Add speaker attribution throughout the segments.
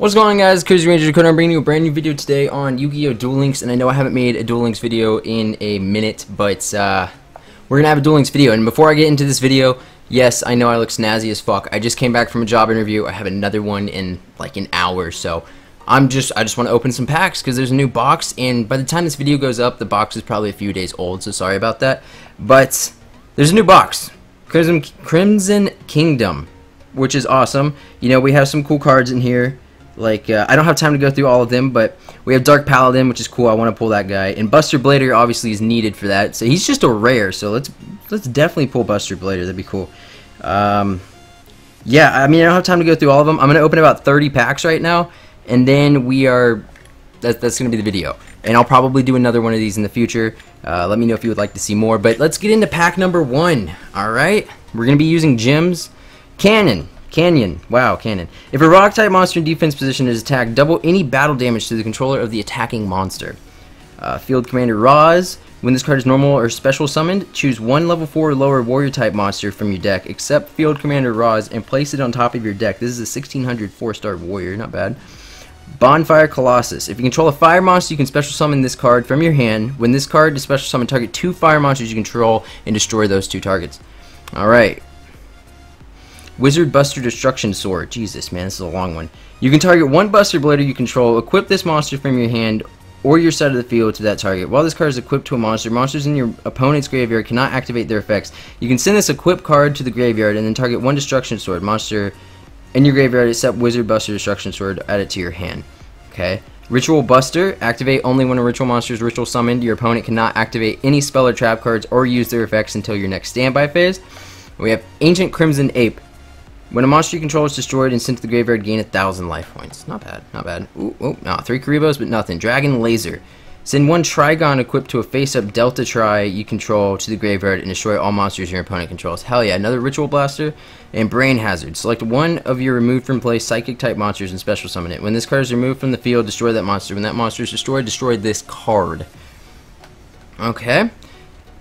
Speaker 1: What's going on, guys? Crazy Ranger Dakota. I'm bringing you a brand new video today on Yu-Gi-Oh! Duel Links, and I know I haven't made a Duel Links video in a minute, but we're gonna have a Duel Links video. And before I get into this video, yes, I know I look snazzy as fuck. I just came back from a job interview. I have another one in like an hour, so I just want to open some packs because there's a new box, and by the time this video goes up, the box is probably a few days old, so sorry about that. But there's a new box, Crimson Kingdom, which is awesome. You know, we have some cool cards in here. Like, I don't have time to go through all of them, but we have Dark Paladin, which is cool. I want to pull that guy. And Buster Blader obviously is needed for that. So he's just a rare, so let's definitely pull Buster Blader. That'd be cool. Yeah, I mean, I don't have time to go through all of them. I'm going to open about 30 packs right now, and then that's going to be the video. And I'll probably do another one of these in the future. Let me know if you would like to see more. But let's get into pack number 1, alright? We're going to be using gems. Canyon. Wow, Cannon. If a rock-type monster in defense position is attacked, double any battle damage to the controller of the attacking monster. Field Commander Roz. When this card is normal or special summoned, choose one level 4 or lower warrior-type monster from your deck, except Field Commander Roz, and place it on top of your deck. This is a 1600 4-star warrior, not bad. Bonfire Colossus. If you control a fire monster, you can special summon this card from your hand. When this card is special summon, target 2 fire monsters you control and destroy those 2 targets. Alright. Wizard Buster Destruction Sword. Jesus, man, this is a long one. You can target one Buster Blader you control. Equip this monster from your hand or your side of the field to that target. While this card is equipped to a monster, monsters in your opponent's graveyard cannot activate their effects. You can send this equipped card to the graveyard and then target one Destruction Sword monster in your graveyard except Wizard Buster Destruction Sword. Add it to your hand. Okay. Ritual Buster. Activate only when a ritual monster is ritual summoned. Your opponent cannot activate any spell or trap cards or use their effects until your next standby phase. We have Ancient Crimson Ape. When a monster you control is destroyed and sent to the graveyard, gain 1,000 life points. Not bad, not bad. Ooh, no, 3 Karibos, but nothing. Dragon Laser. Send one Trigon equipped to a face-up Delta Tri you control to the graveyard and destroy all monsters your opponent controls. Hell yeah, another Ritual Blaster. And Brain Hazard. Select one of your removed from play Psychic-type monsters and special summon it. When this card is removed from the field, destroy that monster. When that monster is destroyed, destroy this card. Okay.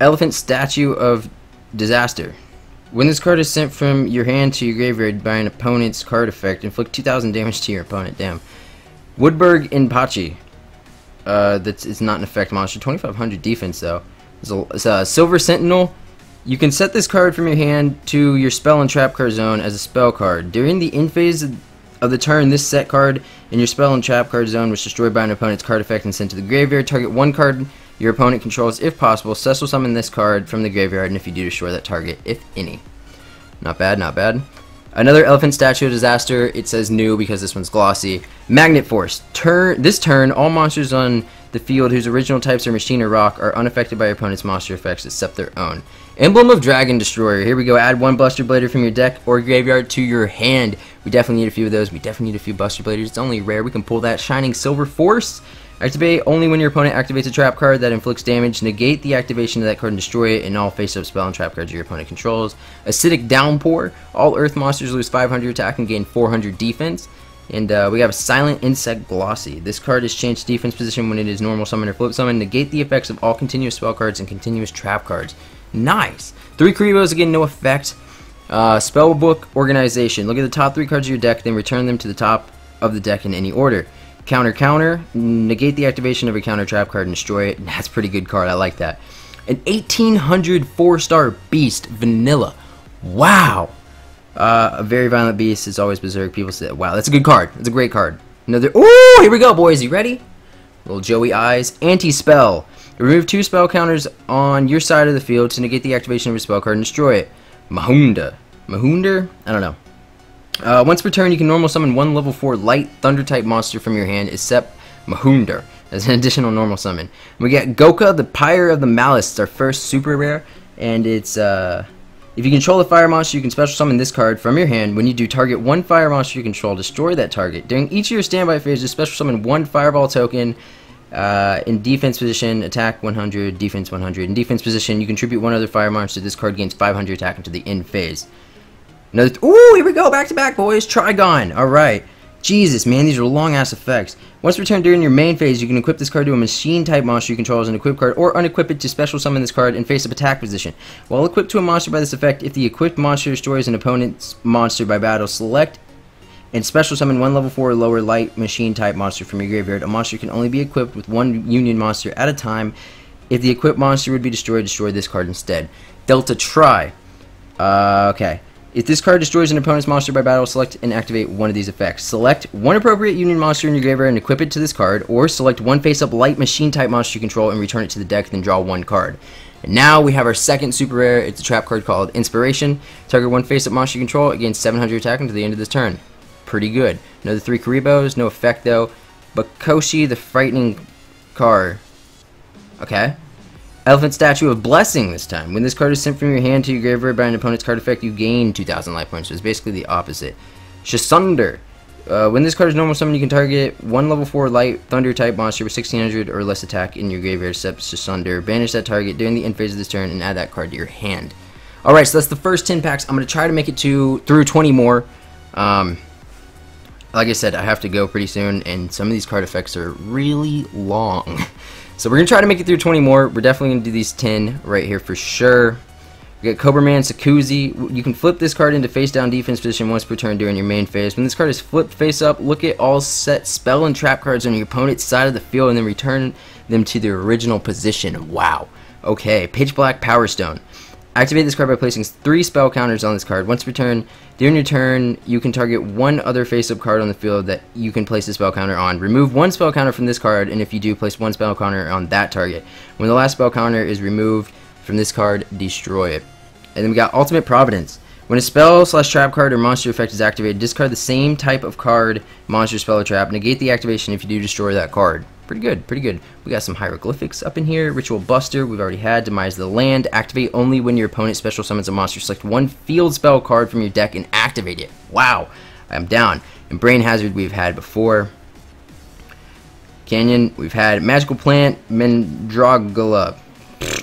Speaker 1: Elephant Statue of Disaster. When this card is sent from your hand to your graveyard by an opponent's card effect, inflict 2,000 damage to your opponent. Damn. Woodburg Inpachi. It's not an effect monster. 2,500 defense though. It's a Silver Sentinel. You can set this card from your hand to your spell and trap card zone as a spell card. During the end phase of the turn, this set card in your spell and trap card zone was destroyed by an opponent's card effect and sent to the graveyard. Target one card your opponent controls if possible. Special summon this card from the graveyard, and if you do, destroy that target, if any. Not bad, not bad. Another Elephant Statue of Disaster. It says new because this one's glossy. Magnet Force. This turn, all monsters on the field whose original types are machine or rock are unaffected by your opponent's monster effects except their own. Emblem of Dragon Destroyer. Here we go. Add one Buster Blader from your deck or graveyard to your hand. We definitely need a few of those. We definitely need a few Buster Bladers. It's only rare. We can pull that. Shining Silver Force. Activate only when your opponent activates a trap card that inflicts damage. Negate the activation of that card and destroy it in all face-up spell and trap cards your opponent controls. Acidic Downpour. All earth monsters lose 500 attack and gain 400 defense. And we have a Silent Insect Glossy. This card is changed to defense position when it is normal summon or flip summon. Negate the effects of all continuous spell cards and continuous trap cards. Nice. 3 Karibos, again, no effect. Spellbook Organization. Look at the top 3 cards of your deck, then return them to the top of the deck in any order. Counter. Negate the activation of a counter trap card and destroy it. That's a pretty good card. I like that. An 1800 4-star Beast Vanilla. Wow. A very violent beast is always berserk. People say, wow, that's a good card. That's a great card. Another. Ooh, here we go, boys. You ready? Little Joey Eyes. Anti-Spell. Remove 2 spell counters on your side of the field to negate the activation of a spell card and destroy it. Mahunda. Mahunder? I don't know. Once per turn, you can normal summon one level 4 light thunder type monster from your hand, except Mahunder, as an additional normal summon. We get Goka, the Pyre of the Malice. It's our first super rare, and it's if you control a fire monster, you can special summon this card from your hand. When you do, target one fire monster you control, destroy that target. During each of your standby phases, special summon one fireball token. In defense position, attack 100, defense 100. In defense position, you contribute one other fire monster. This card gains 500 attack into the end phase. Another. Ooh, here we go, back to back, boys. Trigon. All right. Jesus, man, these are long ass effects. Once returned during your main phase, you can equip this card to a machine type monster you control as an equipped card, or unequip it to special summon this card in face up attack position. While equipped to a monster by this effect, if the equipped monster destroys an opponent's monster by battle, select and special summon one level 4 or lower light machine type monster from your graveyard. A monster can only be equipped with one union monster at a time. If the equipped monster would be destroyed, destroy this card instead. Delta Try. Okay. If this card destroys an opponent's monster by battle, select and activate one of these effects. Select one appropriate union monster in your graveyard and equip it to this card, or select one face-up light machine type monster you control and return it to the deck, then draw one card. And now we have our second super rare. It's a trap card called Inspiration. Target one face-up monster you control, again 700 attack until the end of this turn. Pretty good. Another 3 Karibos, no effect though. Bakoshi, the Frightening Car. Okay. Elephant Statue of Blessing this time. When this card is sent from your hand to your graveyard by an opponent's card effect, you gain 2,000 life points. So it's basically the opposite. Shasunder. When this card is normal summon, you can target one level 4 light thunder type monster with 1600 or less attack in your graveyard except Shasunder. Banish that target during the end phase of this turn and add that card to your hand. Alright, so that's the first 10 packs. I'm going to try to make it through 20 more. Like I said, I have to go pretty soon, and some of these card effects are really long. So we're going to try to make it through 20 more. We're definitely going to do these 10 right here for sure. We got Cobra Man Sakuzi. You can flip this card into face down defense position once per turn during your main phase. When this card is flipped face up, look at all set spell and trap cards on your opponent's side of the field and then return them to their original position. Wow. Okay, Pitch Black Power Stone. Activate this card by placing 3 spell counters on this card. Once per turn, during your turn, you can target one other face-up card on the field that you can place a spell counter on. Remove one spell counter from this card, and if you do, place one spell counter on that target. When the last spell counter is removed from this card, destroy it. And then we got Ultimate Providence. When a spell / trap card or monster effect is activated, discard the same type of card, monster, spell, or trap. Negate the activation if you do destroy that card. Pretty good, pretty good. We got some hieroglyphics up in here. Ritual Buster, we've already had. Demise the Land. Activate only when your opponent special summons a monster. Select one field spell card from your deck and activate it. Wow, I'm down. And Brain Hazard, we've had before. Canyon, we've had. Magical Plant, Mandragora.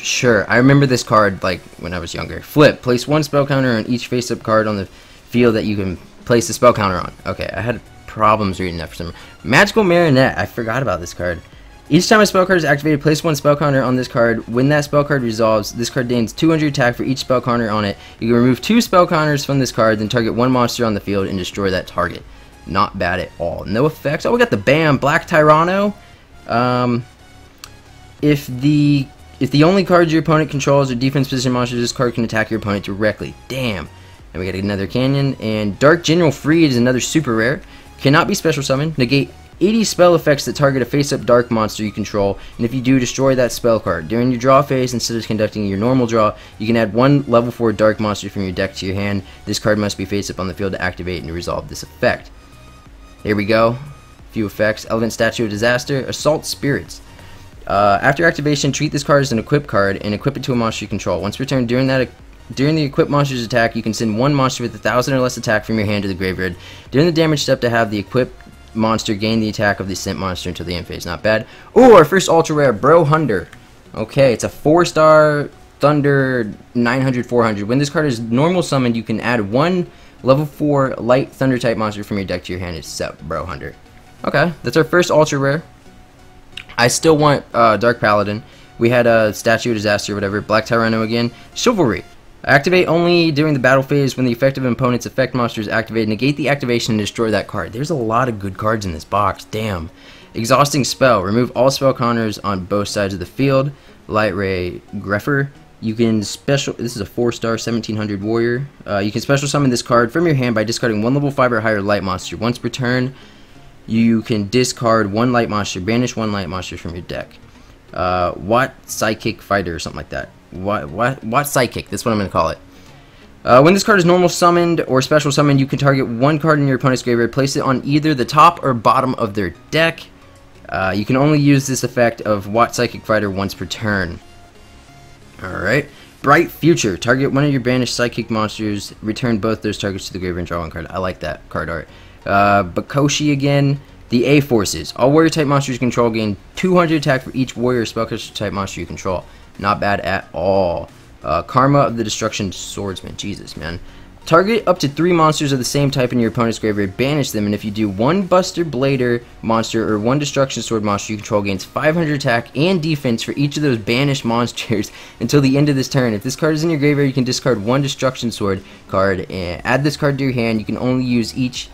Speaker 1: Sure, I remember this card like when I was younger. Flip, place one spell counter on each face-up card on the field that you can place a spell counter on. Okay, I had problems reading that for some reason. Magical Marionette, I forgot about this card. Each time a spell card is activated, place one spell counter on this card. When that spell card resolves, this card gains 200 attack for each spell counter on it. You can remove 2 spell counters from this card, then target one monster on the field and destroy that target. Not bad at all. No effects. Oh, we got the BAM! Black Tyranno. If the only cards your opponent controls are defense position monsters, this card can attack your opponent directly. Damn. And we got another Canyon. And Dark General Freed is another super rare. Cannot be special summoned. Negate 80 spell effects that target a face-up dark monster you control, and if you do, destroy that spell card. During your draw phase, instead of conducting your normal draw, you can add one level 4 dark monster from your deck to your hand. This card must be face-up on the field to activate and resolve this effect. Here we go. A few effects. Elephant Statue of Disaster. Assault Spirits. After activation, treat this card as an equip card and equip it to a monster you control. Once per turn, during the equipped monster's attack, you can send one monster with 1,000 or less attack from your hand to the graveyard. During the damage step, to have the equipped monster gain the attack of the sent monster until the end phase. Not bad. Ooh, our first ultra rare, Bro Hunder. Okay, it's a 4-star Thunder 900/400. When this card is normal summoned, you can add one level 4 light Thunder type monster from your deck to your hand except Bro Hunder. Okay, that's our first ultra rare. I still want Dark Paladin. We had a Statue of Disaster or whatever. Black Tyranno again. Chivalry. Activate only during the battle phase when the effective opponent's effect monster is activated. Negate the activation and destroy that card. There's a lot of good cards in this box. Damn. Exhausting Spell. Remove all spell counters on both sides of the field. Light Ray Greffer. You can special. This is a 4-star 1700 warrior. You can special summon this card from your hand by discarding one level 5 or higher light monster. Once per turn, you can discard one light monster, banish one light monster from your deck. What Psychic Fighter or something like that. What Psychic? That's what I'm going to call it. When this card is normal summoned or special summoned, you can target one card in your opponent's graveyard, place it on either the top or bottom of their deck. You can only use this effect of What Psychic Fighter once per turn. Alright. Bright Future. Target one of your banished psychic monsters, return both those targets to the graveyard and draw one card. I like that card art. Bakoshi again. The A Forces. All warrior type monsters you control gain 200 attack for each warrior spellcaster type monster you control. Not bad at all. Karma of the Destruction Swordsman. Jesus, man. Target up to 3 monsters of the same type in your opponent's graveyard. Banish them, and if you do, one Buster Blader monster or one Destruction Sword monster you control gains 500 attack and defense for each of those banished monsters until the end of this turn. If this card is in your graveyard, you can discard one Destruction Sword card and add this card to your hand. You can only use each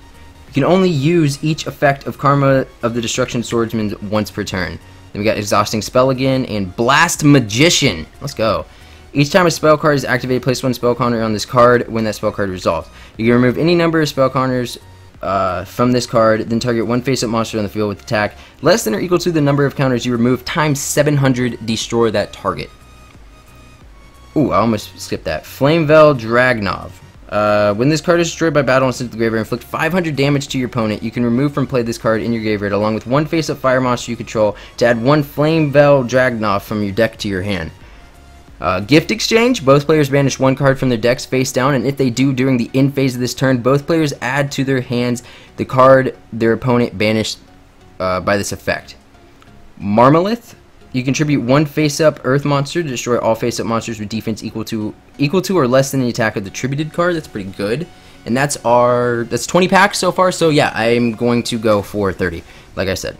Speaker 1: can only use each effect of Karma of the Destruction Swordsman once per turn. Then we got Exhausting Spell again, and Blast Magician. Let's go. Each time a spell card is activated, place one spell counter on this card when that spell card resolves. You can remove any number of spell counters from this card, then target one face-up monster on the field with attack less than or equal to the number of counters you remove times 700, destroy that target. Ooh, I almost skipped that. Flameveil Dragnov. When this card is destroyed by battle and sent to the graveyard, inflict 500 damage to your opponent. You can remove from play this card in your graveyard along with one face-up fire monster you control to add one Flameveil Dragnov from your deck to your hand. Gift exchange. Both players banish one card from their decks face down, and if they do during the end phase of this turn, both players add to their hands the card their opponent banished by this effect. Marmalith. You contribute one face-up Earth monster to destroy all face-up monsters with defense equal to or less than the attack of the attributed card. That's pretty good. And that's 20 packs so far. So yeah, I'm going to go for 30, like I said.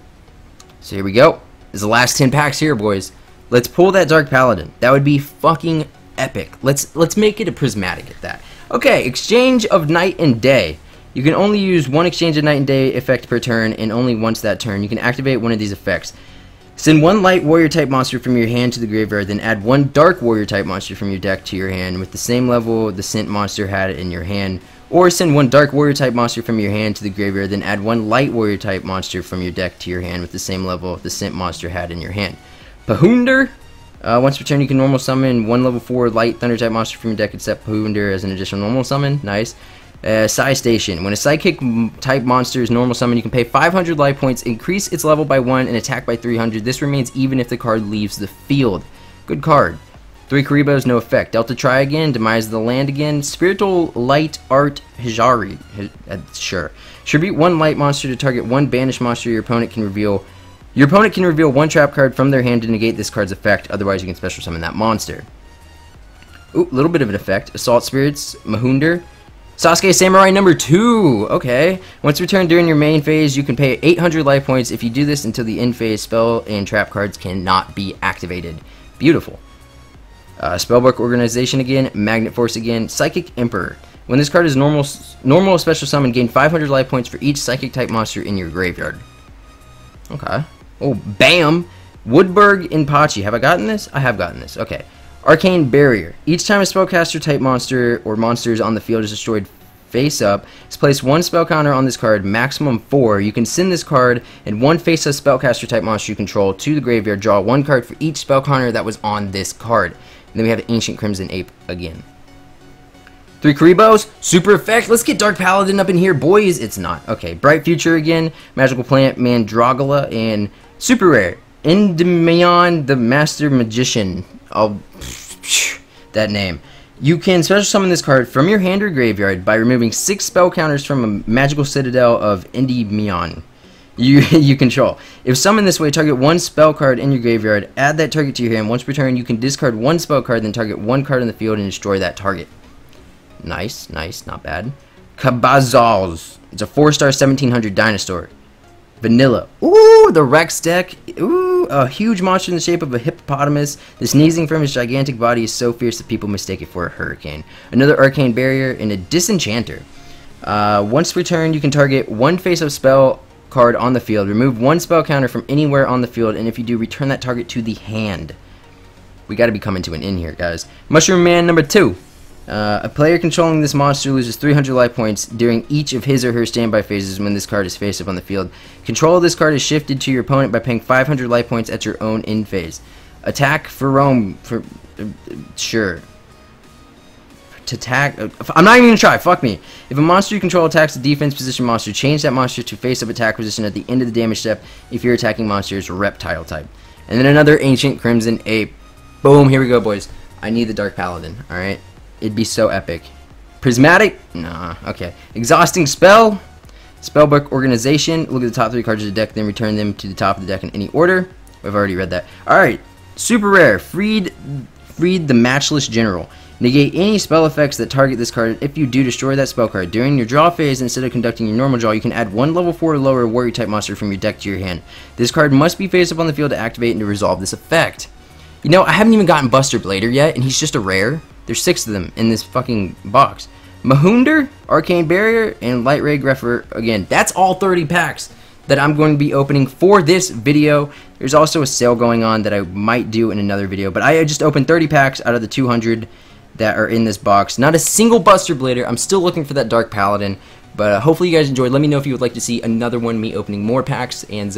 Speaker 1: So here we go. This is the last 10 packs here, boys. Let's pull that Dark Paladin. That would be fucking epic. Let's make it a prismatic at that. Okay, exchange of Night and Day. You can only use one exchange of Night and Day effect per turn, and only once that turn. You can activate one of these effects. Send one light warrior type monster from your hand to the graveyard, then add one dark warrior type monster from your deck to your hand with the same level the scent monster had in your hand. Or send one dark warrior type monster from your hand to the graveyard, then add one light warrior type monster from your deck to your hand with the same level the scent monster had in your hand. Pahunder. Once per turn, you can normal summon one level 4 light thunder type monster from your deck and set Pahunder as an additional normal summon. Nice. Psy Station. When a psychic type monster is normal summon, you can pay 500 life points, increase its level by 1, and attack by 300. This remains even if the card leaves the field. Good card. 3 Karibos, no effect. Delta Try again, Demise of the Land again. Spiritual Light Art Hijari. Sure. Tribute one light monster to target one banished monster your opponent can reveal. Your opponent can reveal one trap card from their hand to negate this card's effect. Otherwise, you can special summon that monster. Ooh, little bit of an effect. Assault Spirits, Mahunder. Sasuke Samurai number 2. Okay. Once returned during your main phase, you can pay 800 life points. If you do this until the end phase, spell and trap cards cannot be activated. Beautiful. Spellbook Organization again. Magnet Force again. Psychic Emperor. When this card is normal special summon, gain 500 life points for each psychic type monster in your graveyard. Okay. Oh, bam! Woodburg Inpachi. Have I gotten this? I have gotten this. Okay. Arcane Barrier. Each time a spellcaster type monster or monsters on the field is destroyed face up, place one spell counter on this card, maximum 4. You can send this card and one face up spellcaster type monster you control to the graveyard. Draw one card for each spell counter that was on this card. And then we have Ancient Crimson Ape again. 3 Karibos, super effect. Let's get Dark Paladin up in here, boys. It's not. Okay, Bright Future again, Magical Plant, Mandragola, and super rare, Endymion the Master Magician. Oh, that name. You can special summon this card from your hand or graveyard by removing 6 spell counters from a magical citadel of Endymion you control. If summoned this way, target one spell card in your graveyard, add that target to your hand. Once per turn, you can discard one spell card, then target one card in the field and destroy that target. Nice, nice, not bad. Kabazals. It's a 4-star 1700 dinosaur. Vanilla. Ooh, the Rex deck. Ooh, a huge monster in the shape of a hippopotamus. The sneezing from his gigantic body is so fierce that people mistake it for a hurricane. Another Arcane Barrier and a Disenchanter. Once per turn, you can target one face-up spell card on the field. Remove one spell counter from anywhere on the field, and if you do, return that target to the hand. We got to be coming to an end here, guys. Mushroom Man number 2. A player controlling this monster loses 300 life points during each of his or her standby phases when this card is face up on the field. Control of this card is shifted to your opponent by paying 500 life points at your own end phase. Attack for Rome. Sure. To attack. I'm not even gonna try. Fuck me. If a monster you control attacks a defense position monster, change that monster to face up attack position at the end of the damage step if your attacking monster is reptile type. And then another Ancient Crimson Ape. Boom. Here we go, boys. I need the Dark Paladin. All right. It'd be so epic. Prismatic? Nah. Okay. Exhausting Spell. Spellbook Organization. Look at the top 3 cards of the deck, then return them to the top of the deck in any order. I've already read that. Alright. Super rare. Freed the Matchless General. Negate any spell effects that target this card. If you do, destroy that spell card. During your draw phase, instead of conducting your normal draw, you can add one level 4 or lower warrior type monster from your deck to your hand. This card must be face up on the field to activate and to resolve this effect. You know, I haven't even gotten Buster Blader yet, and he's just a rare. There's 6 of them in this fucking box. Mahunder, Arcane Barrier, and Light Ray Grepher again. That's all 30 packs that I'm going to be opening for this video. There's also a sale going on that I might do in another video, but I just opened 30 packs out of the 200 that are in this box. Not a single Buster Blader. I'm still looking for that Dark Paladin, but hopefully you guys enjoyed. Let me know if you would like to see another one, me opening more packs, and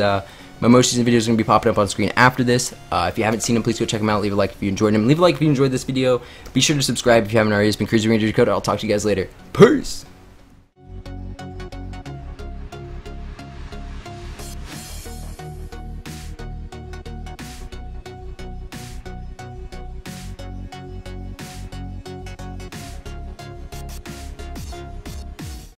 Speaker 1: my most recent videos are going to be popping up on screen after this. If you haven't seen them, please go check them out. Leave a like if you enjoyed them. Leave a like if you enjoyed this video. Be sure to subscribe if you haven't already. It's been Crazy Ranger Dakota. I'll talk to you guys later. Peace!